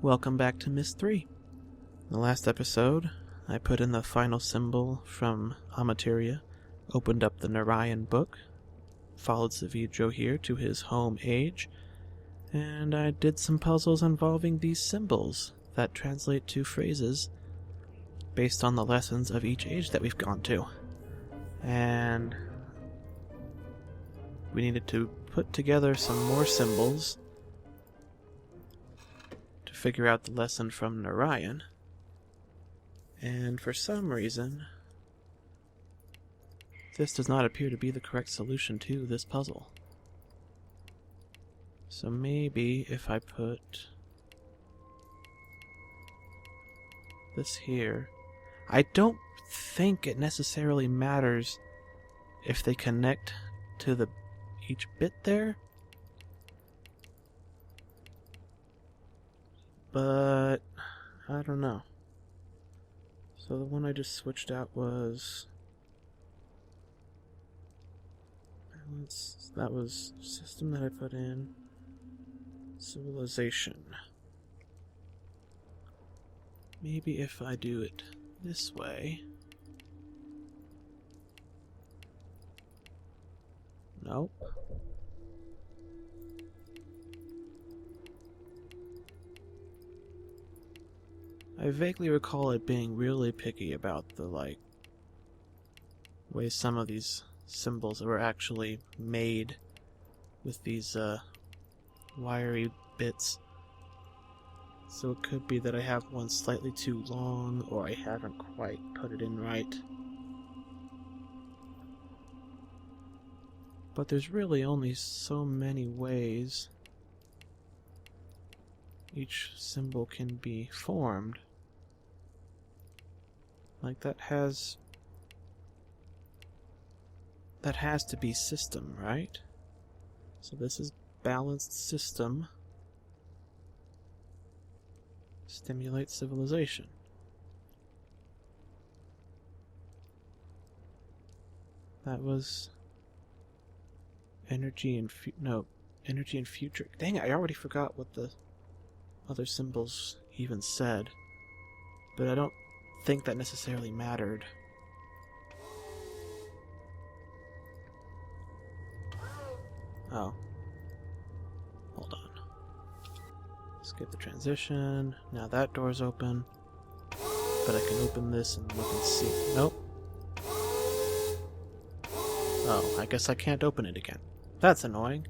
Welcome back to Myst 3. In the last episode, I put in the final symbol from Amateria, opened up the Narayan book, followed Saavedro here to his home age, and I did some puzzles involving these symbols that translate to phrases based on the lessons of each age that we've gone to. And we needed to put together some more symbols to figure out the lesson from Narayan. And for some reason, this does not appear to be the correct solution to this puzzle. So maybe if I put this here, I don't think it necessarily matters if they connect to each bit there, but I don't know. So the one I just switched out was balance. That was system that I put in. Civilization. Maybe if I do it this way. Nope. I vaguely recall it being really picky about the, way some of these symbols were actually made with these, wiry bits. So it could be that I have one slightly too long, or I haven't quite put it in right. But there's really only so many ways each symbol can be formed. Like that has to be system, right? So this is balanced system. Stimulate civilization. That was energy and energy and future. Dang it, I already forgot what the other symbols even said. But I don't think that necessarily mattered. Oh. Hold on. Skip the transition. Now that door's open. But I can open this and look and see. Nope. Oh, I guess I can't open it again. That's annoying.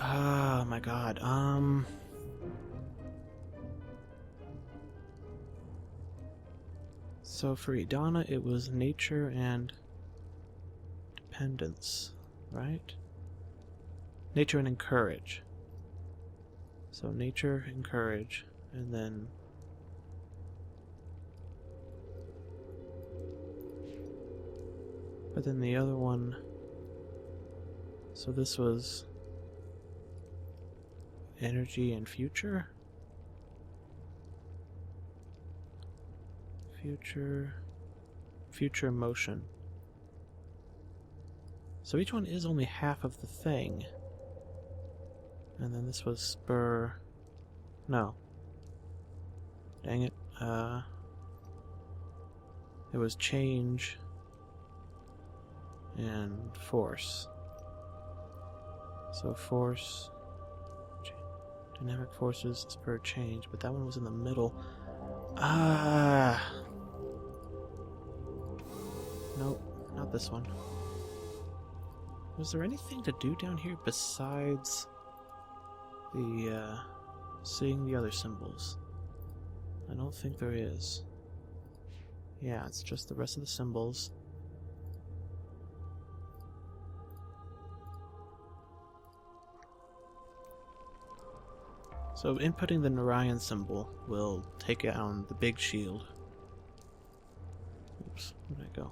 Oh my god. So for Idana, it was nature and dependence, right? Nature and encourage. So nature, encourage, and then but then the other one, so this was energy and future? Future motion. So each one is only half of the thing. And then this was spur. No. Dang it. It was change and force. So force, dynamic forces, spur, change, but that one was in the middle. Nope, not this one. Was there anything to do down here besides the, seeing the other symbols? I don't think there is. Yeah, it's just the rest of the symbols. So inputting the Narayan symbol will take down the big shield. Oops, where did I go?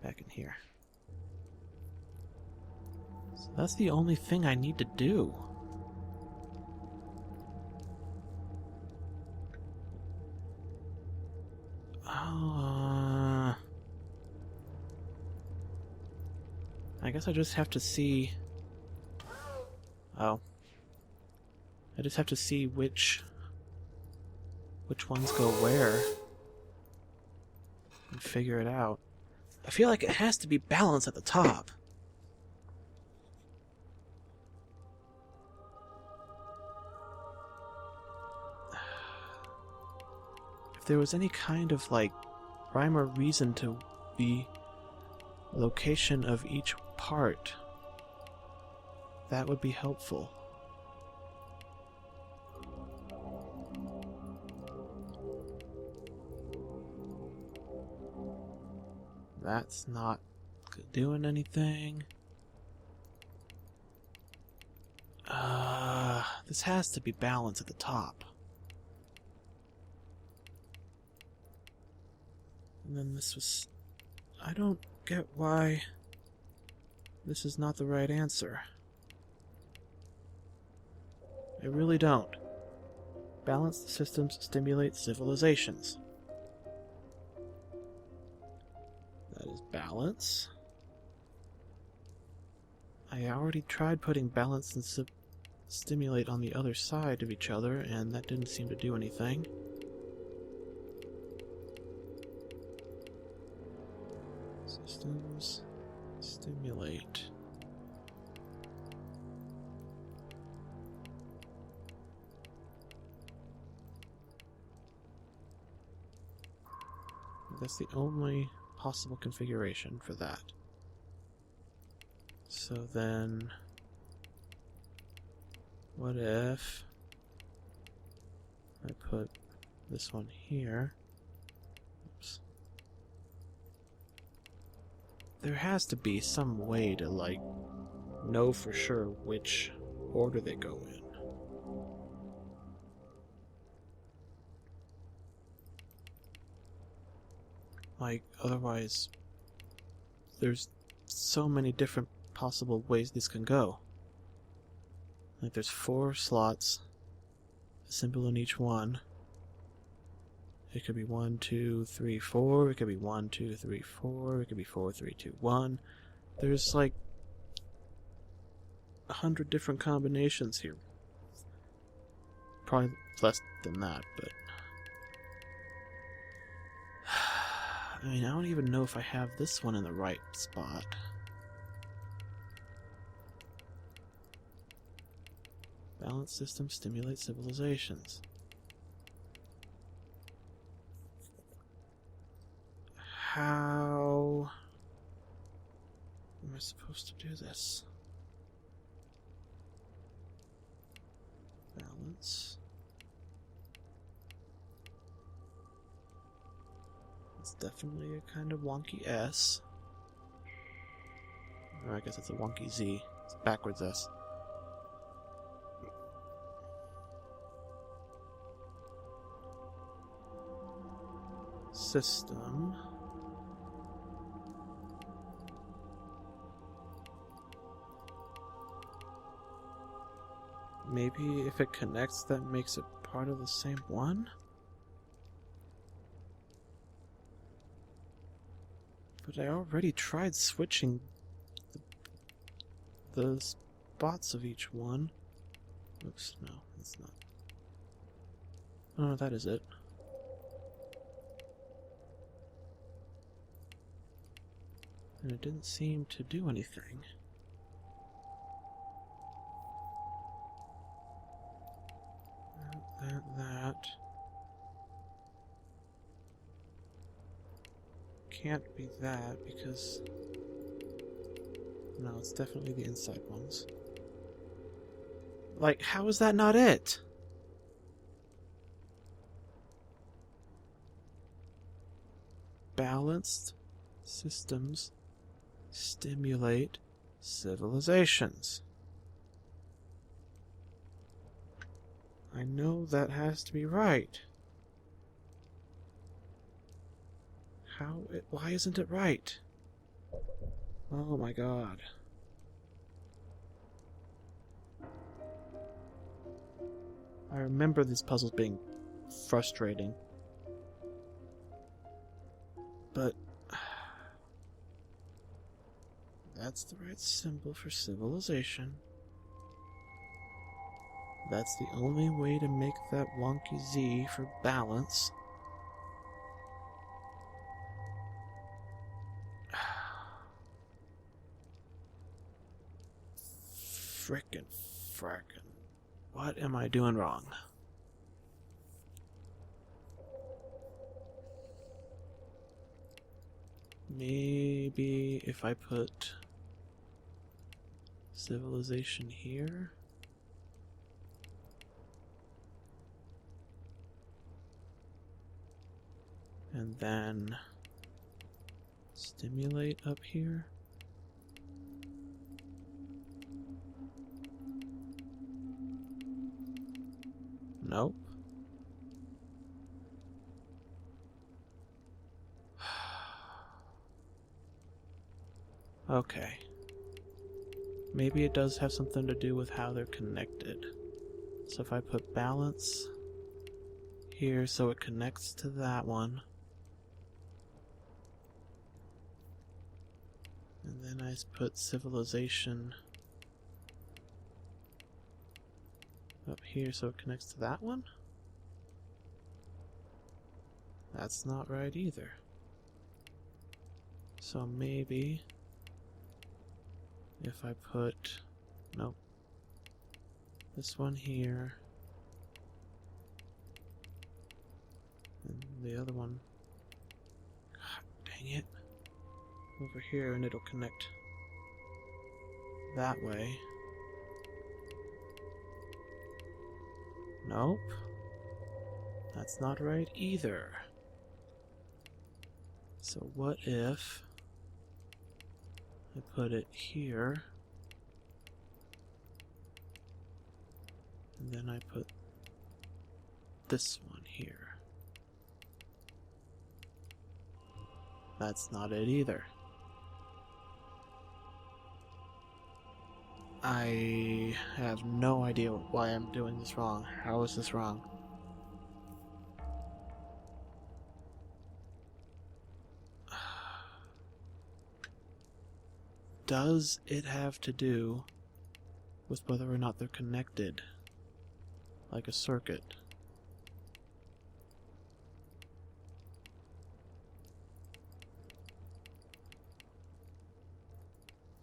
Back in here. So that's the only thing I need to do. I guess I just have to see... Oh. I just have to see which ones go where and figure it out. I feel like it has to be balanced at the top. If there was any kind of, like, rhyme or reason to the location of each part, that would be helpful. That's not doing anything. This has to be balanced at the top. And then this was... I don't get why this is not the right answer. I really don't. Balanced systems stimulate civilizations. That is balance. I already tried putting balance and stimulate on the other side of each other, and that didn't seem to do anything. Systems stimulate. That's the only possible configuration for that. So then, what if I put this one here? Oops. There has to be some way to, like, know for sure which order they go in. Like, otherwise, there's so many different possible ways this can go. Like, there's 4 slots, a symbol in each one. It could be 1, 2, 3, 4. It could be 1, 2, 3, 4. It could be 4, 3, 2, 1. There's like 100 different combinations here. Probably less than that, but... I mean, I don't even know if I have this one in the right spot. Balance system stimulates civilizations. How am I supposed to do this? Balance. It's definitely a kind of wonky S. Or I guess it's a wonky Z. It's a backwards S. System. Maybe if it connects, that makes it part of the same one? But I already tried switching the spots of each one. Oops, no, that's not. Oh, that is it. And it didn't seem to do anything. That. Can't be that because... No, it's definitely the inside ones. Like, how is that not it? Balanced systems stimulate civilizations. I know that has to be right. Why isn't it right? Oh my god. I remember these puzzles being frustrating. But that's the right symbol for civilization. That's the only way to make that wonky Z for balance. Frickin'. What am I doing wrong? Maybe if I put civilization here. And then stimulate up here. Nope. Okay. Maybe it does have something to do with how they're connected. So if I put balance here so it connects to that one. And then I put civilization up here so it connects to that one? That's not right either. So maybe if I put, nope, this one here, and the other one, God dang it, over here, and it'll connect that way. Nope, that's not right either. So what if I put it here, and then I put this one here? That's not it either. I have no idea why I'm doing this wrong. How is this wrong? Does it have to do with whether or not they're connected? Like a circuit?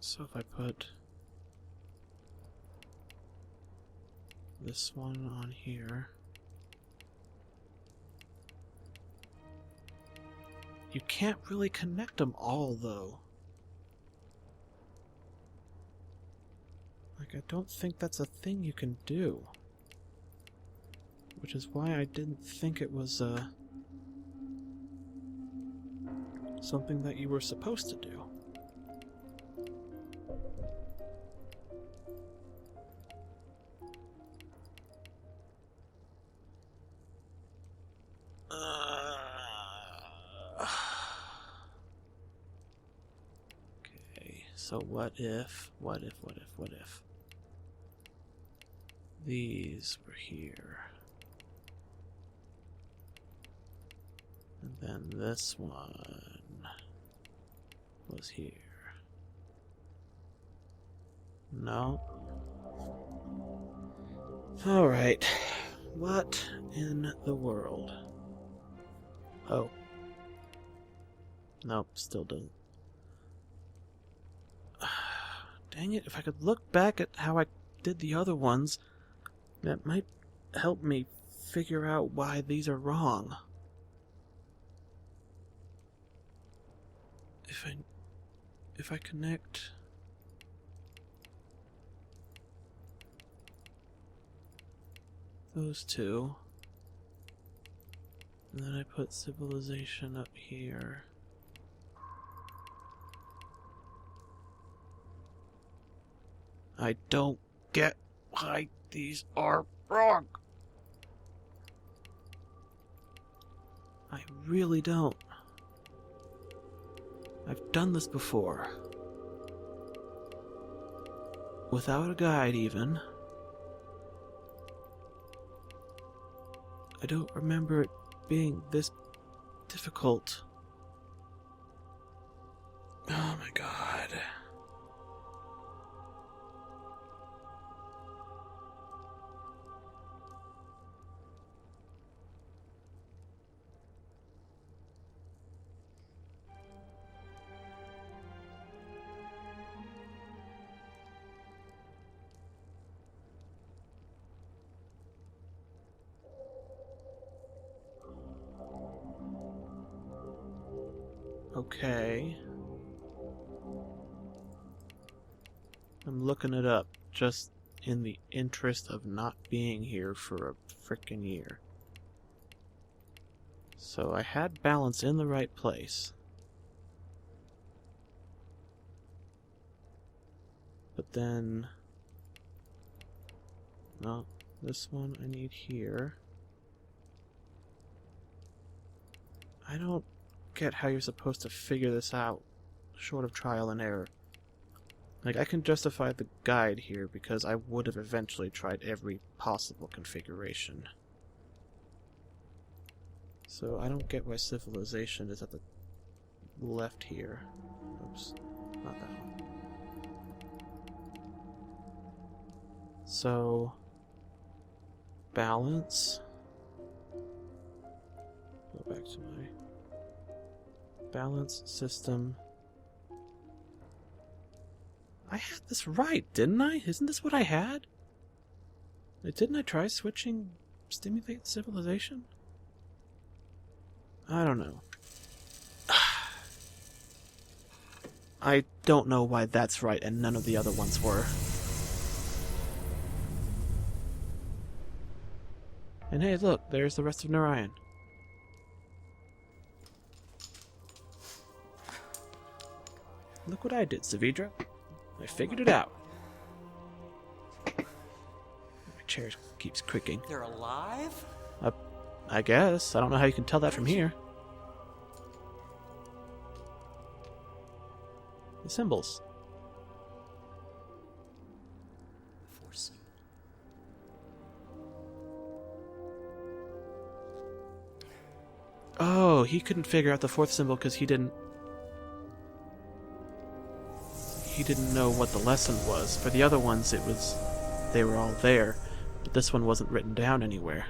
So if I put this one on here, you can't really connect them all though. Like, I don't think that's a thing you can do. Which is why I didn't think it was something that you were supposed to do. Okay, so what if these were here, and then this one was here? No. Alright. What in the world? Oh. Nope, still doesn't. Dang it, if I could look back at how I did the other ones, that might help me figure out why these are wrong. If I connect those two, and then I put civilization up here, I don't get why these are wrong. I really don't. I've done this before. Without a guide, even. I don't remember it being this difficult. Oh my god. Okay. I'm looking it up just in the interest of not being here for a frickin' year. So I had balance in the right place. But then... no, this one I need here. I don't get how you're supposed to figure this out, short of trial and error. Like, I can justify the guide here because I would have eventually tried every possible configuration. So I don't get why civilization is at the left here. Oops, not that one. So, balance. Go back to my balance system. I had this right, didn't I? Isn't this what I had? Didn't I try switching stimulate civilization? I don't know. I don't know why that's right and none of the other ones were. And hey, look, there's the rest of Narayan. Look what I did, Saavedro. I figured it out. My chair keeps creaking. They're alive? I guess. I don't know how you can tell that from here. The symbols. The Force symbol. Oh, he couldn't figure out the fourth symbol because he didn't know what the lesson was. For the other ones, they were all there, but this one wasn't written down anywhere.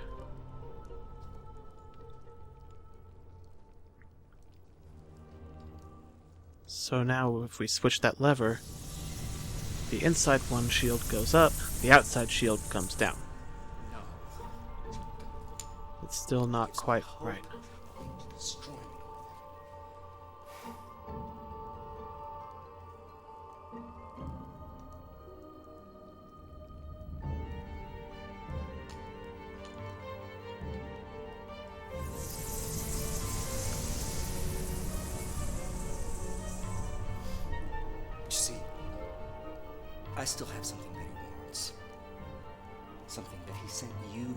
So now, if we switch that lever, the inside one shield goes up, the outside shield comes down. No. It's still not quite right. Destroy me. You see, I still have something that he wants. Something that he sent you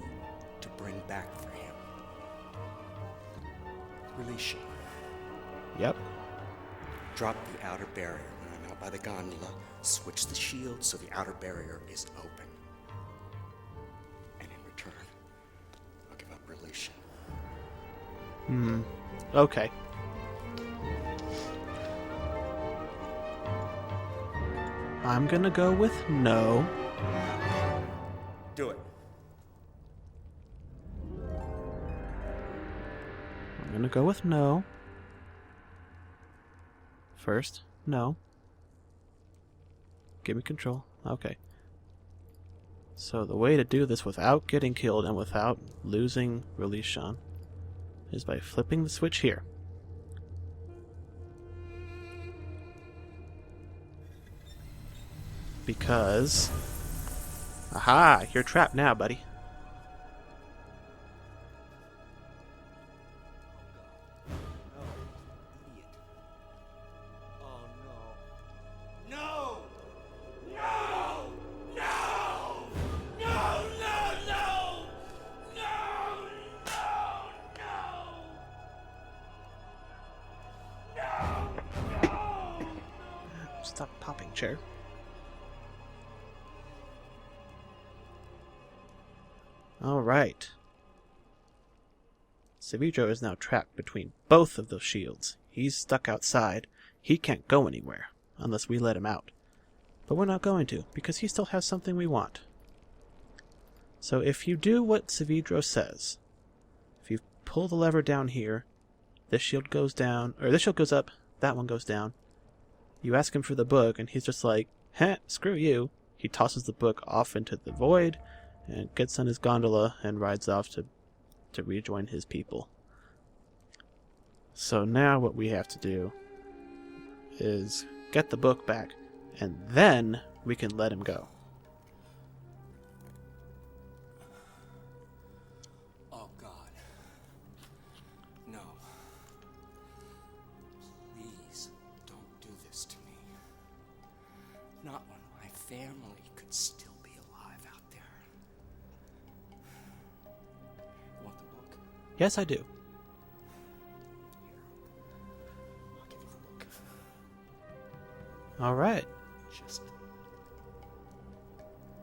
to bring back for him. Releeshahn. Yep. Drop the outer barrier when I'm out by the gondola. Switch the shield so the outer barrier is open. And in return, I'll give up Releeshahn. Okay. I'm gonna go with no. Do it. I'm gonna go with no. First, no. Give me control. Okay. So the way to do this without getting killed and without losing Releeshahn is by flipping the switch here. Because... aha! You're trapped now, buddy. Stop popping, chair. Alright. Saavedro is now trapped between both of those shields. He's stuck outside. He can't go anywhere, unless we let him out. But we're not going to, because he still has something we want. So if you do what Saavedro says, if you pull the lever down here, this shield goes down, or this shield goes up, that one goes down. You ask him for the book, and he's just like, heh, screw you. He tosses the book off into the void, and gets on his gondola and rides off to rejoin his people. So now what we have to do is get the book back, and then we can let him go. Oh, God. No. Please don't do this to me. Not when my family could still be alive out there. You want the book? Yes, I do. I'll give you the book. All right. Just...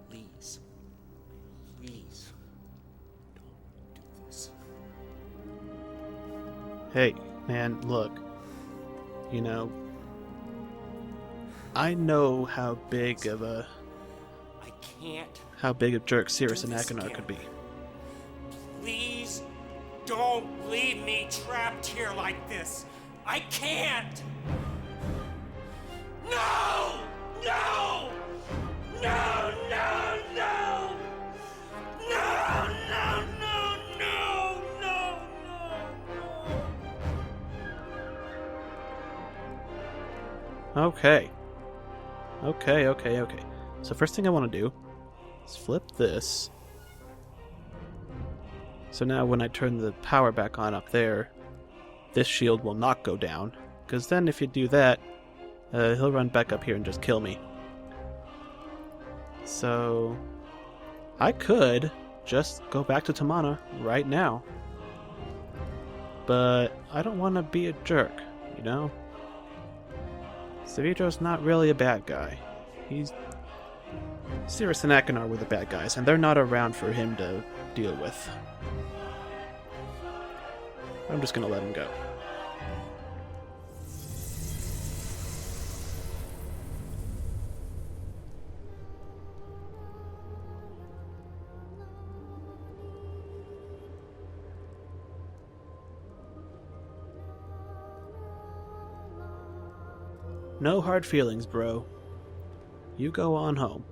Please. Please. Don't do this. Hey, man, look. You know, I know how big of a I can't. jerk Cirrus Do and this Achenar again. could be. Please don't leave me trapped here like this. I can't. No! No! No! No! No! No! No! No! No! No! No! Okay. Okay. So first thing I want to do is flip this. So now when I turn the power back on up there, this shield will not go down. Because then if you do that, he'll run back up here and just kill me. So I could just go back to Tamana right now. But I don't want to be a jerk, you know? Saavedro's not really a bad guy. Cirrus and Achenar were the bad guys, and they're not around for him to deal with. I'm just gonna let him go. No hard feelings, bro. You go on home.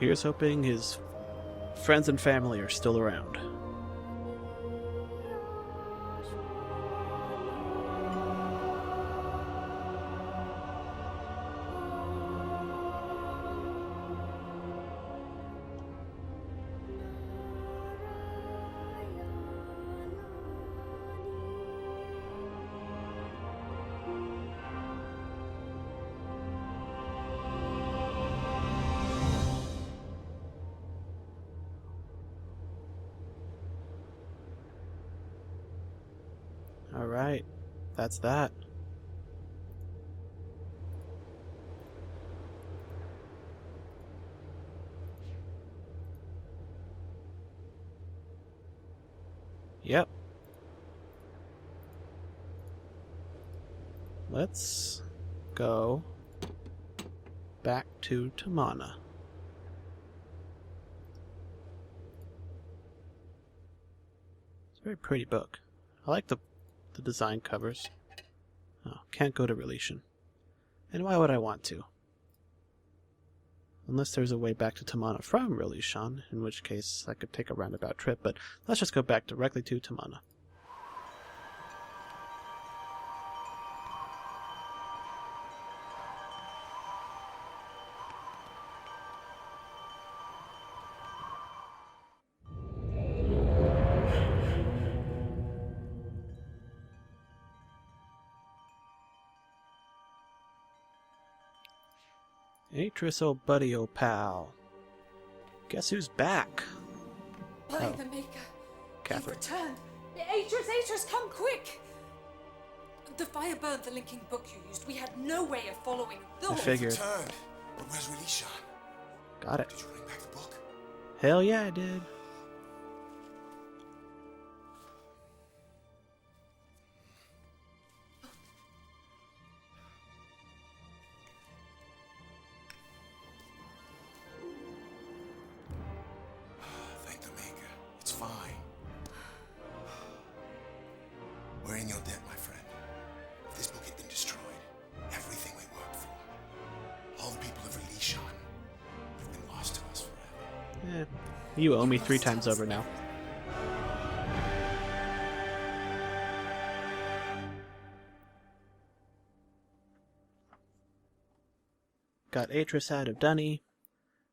Here's hoping his friends and family are still around. Alright, that's that. Yep. Let's go back to Tamana. It's a very pretty book. I like the design covers. Oh, can't go to Releeshahn. And why would I want to? Unless there's a way back to Tamana from Releeshahn, in which case I could take a roundabout trip, but let's just go back directly to Tamana. Atris, old buddy, old pal. Guess who's back? By the Maker, Catherine. you've returned. Atris, come quick! The fire burned the linking book you used. We had no way of following the I figured. Returned. But where's Releeshahn? Got it. Did you bring back the book? Hell yeah, I did. Thank the Maker. It's fine. We're in your debt, my friend. If this book had been destroyed, everything we worked for, all the people of Releeshahn, have been lost to us forever. You owe me 3 times over now. got Atris out of Dunny,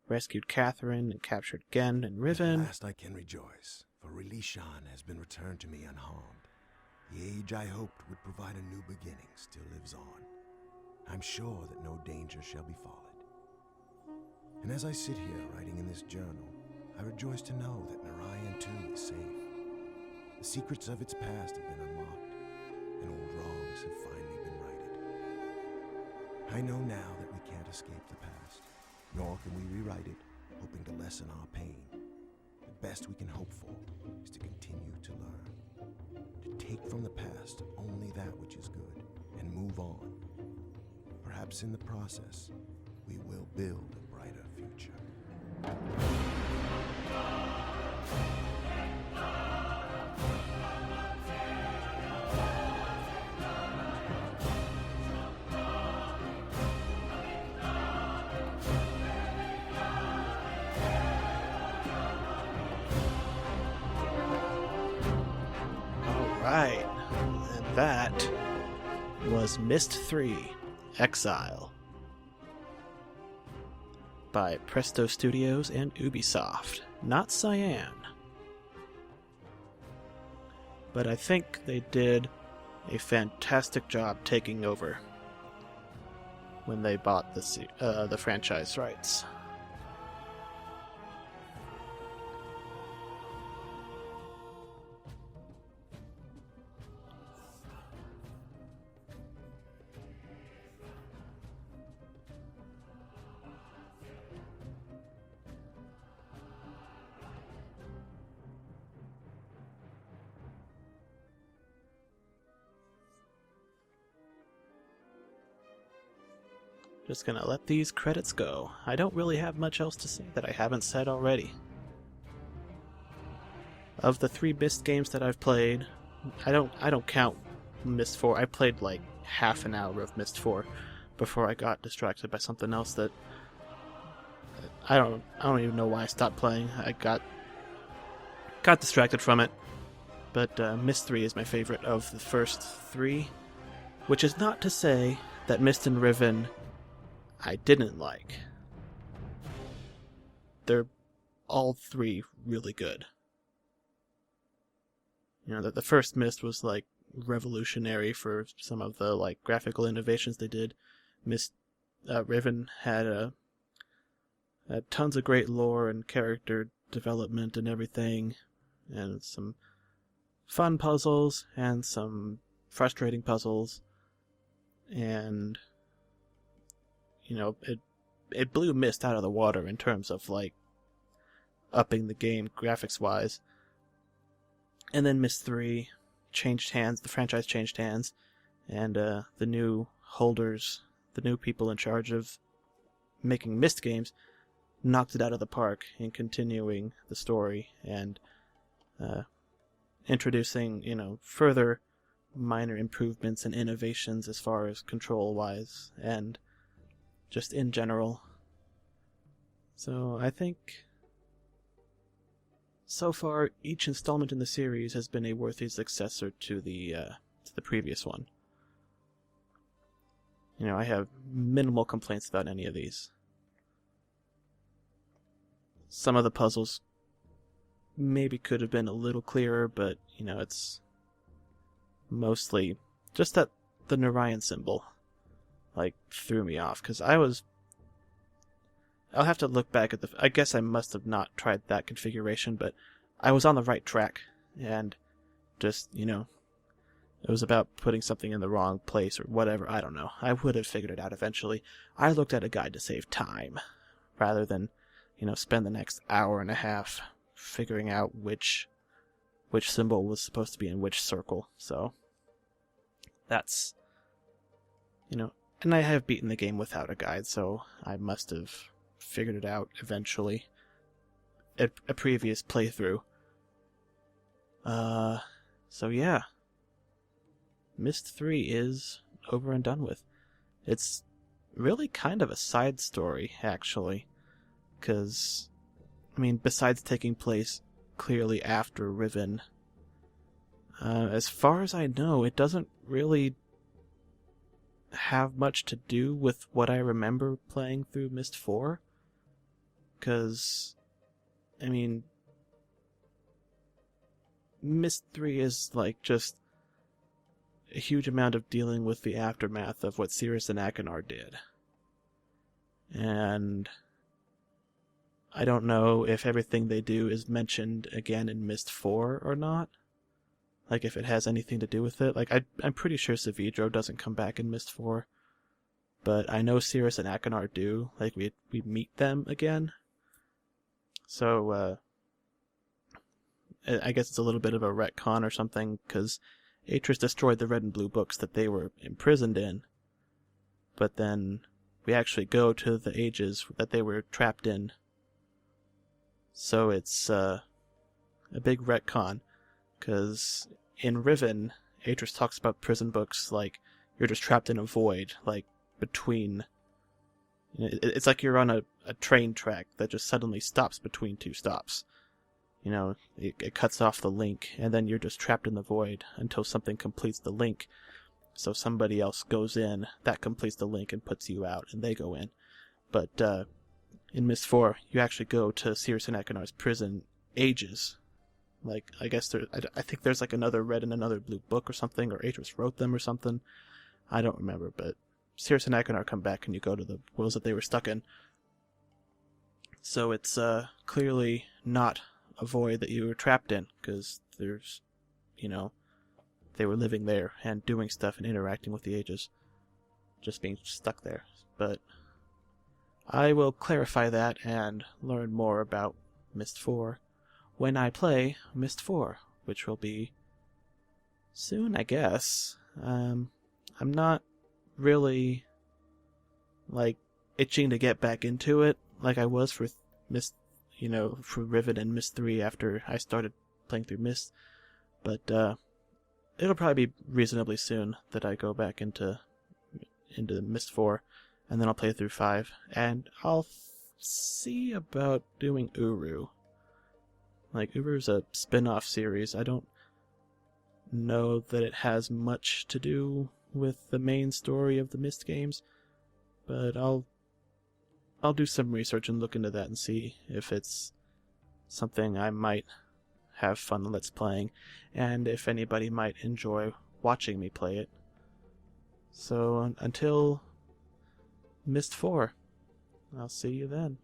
rescued Catherine, and captured Gen and Riven. At last I can rejoice, for Releeshahn has been returned to me unharmed. The age I hoped would provide a new beginning still lives on. I'm sure that no danger shall befall it. And as I sit here writing in this journal, I rejoice to know that Narayan too is safe. The secrets of its past have been unlocked, and old wrongs have finally been righted. I know now that we can't escape the past, nor can we rewrite it, hoping to lessen our pain. The best we can hope for is to continue to learn, to take from the past only that which is good, and move on. Perhaps in the process, we will build a brighter future. Alright, and that was Myst III, Exile, by Presto Studios and Ubisoft, not Cyan. But I think they did a fantastic job taking over when they bought the franchise rights. Just gonna let these credits go. I don't really have much else to say that I haven't said already. Of the 3 Myst games that I've played, I don't count Myst 4. I played like half an hour of Myst 4 before I got distracted by something else that I don't even know why I stopped playing. I got distracted from it. But Myst 3 is my favorite of the first 3, which is not to say that Myst and Riven I didn't like. They're all 3 really good. You know, that the first Myst was like revolutionary for some of the like graphical innovations they did. Riven had tons of great lore and character development and everything, and some fun puzzles and some frustrating puzzles, and you know, it blew Myst out of the water in terms of like upping the game graphics wise. And then Myst 3 changed hands, the franchise changed hands, and the new holders, the new people in charge of making Myst games, knocked it out of the park in continuing the story and introducing, you know, further minor improvements and innovations as far as control wise and just in general. So I think so far each installment in the series has been a worthy successor to the previous one. You know, I have minimal complaints about any of these. Some of the puzzles maybe could have been a little clearer, but you know, it's mostly just that the Narayan symbol like threw me off, because I'll have to look back at I guess I must have not tried that configuration, but I was on the right track, and just, you know, it was about putting something in the wrong place or whatever, I don't know. I would have figured it out eventually. I looked at a guide to save time, rather than, you know, spend the next hour and a half figuring out which symbol was supposed to be in which circle, so that's, you know, and I have beaten the game without a guide, so I must have figured it out eventually. A previous playthrough. So yeah. Myst 3 is over and done with. It's really kind of a side story, actually. Because, I mean, besides taking place clearly after Riven, as far as I know, it doesn't really have much to do with what I remember playing through Myst 4. Because, I mean, Myst 3 is like just a huge amount of dealing with the aftermath of what Cirrus and Achenar did. And I don't know if everything they do is mentioned again in Myst 4 or not. Like, if it has anything to do with it. Like, I'm pretty sure Saavedro doesn't come back in Myst 4. But I know Cirrus and Achenar do. Like, we meet them again. So, I guess it's a little bit of a retcon or something, because Atris destroyed the red and blue books that they were imprisoned in. But then we actually go to the ages that they were trapped in. So it's a big retcon, because in Riven, Atris talks about prison books like you're just trapped in a void, like between... It's like you're on a train track that just suddenly stops between two stops. You know, it cuts off the link, and then you're just trapped in the void until something completes the link. So somebody else goes in, that completes the link and puts you out, and they go in. But in Myst 4, you actually go to Cirrus and Achenar's prison ages. Like, I guess I think there's like another red and another blue book or something, or Atris wrote them or something. I don't remember, but Cirrus and Achenar come back and you go to the worlds that they were stuck in. So it's clearly not a void that you were trapped in, because there's, you know, they were living there and doing stuff and interacting with the ages, just being stuck there. But I will clarify that and learn more about Myst 4 when I play Myst 4, which will be soon, I guess. I'm not really, like, itching to get back into it like I was for Myst, you know, for Riven and Myst 3 after I started playing through Myst. But it'll probably be reasonably soon that I go back into Myst 4, and then I'll play through 5, and I'll see about doing Uru. Like, Uru's a spin-off series. I don't know that it has much to do with the main story of the Myst games, but I'll do some research and look into that and see if it's something I might have fun let's playing, and if anybody might enjoy watching me play it. So until Myst 4, I'll see you then.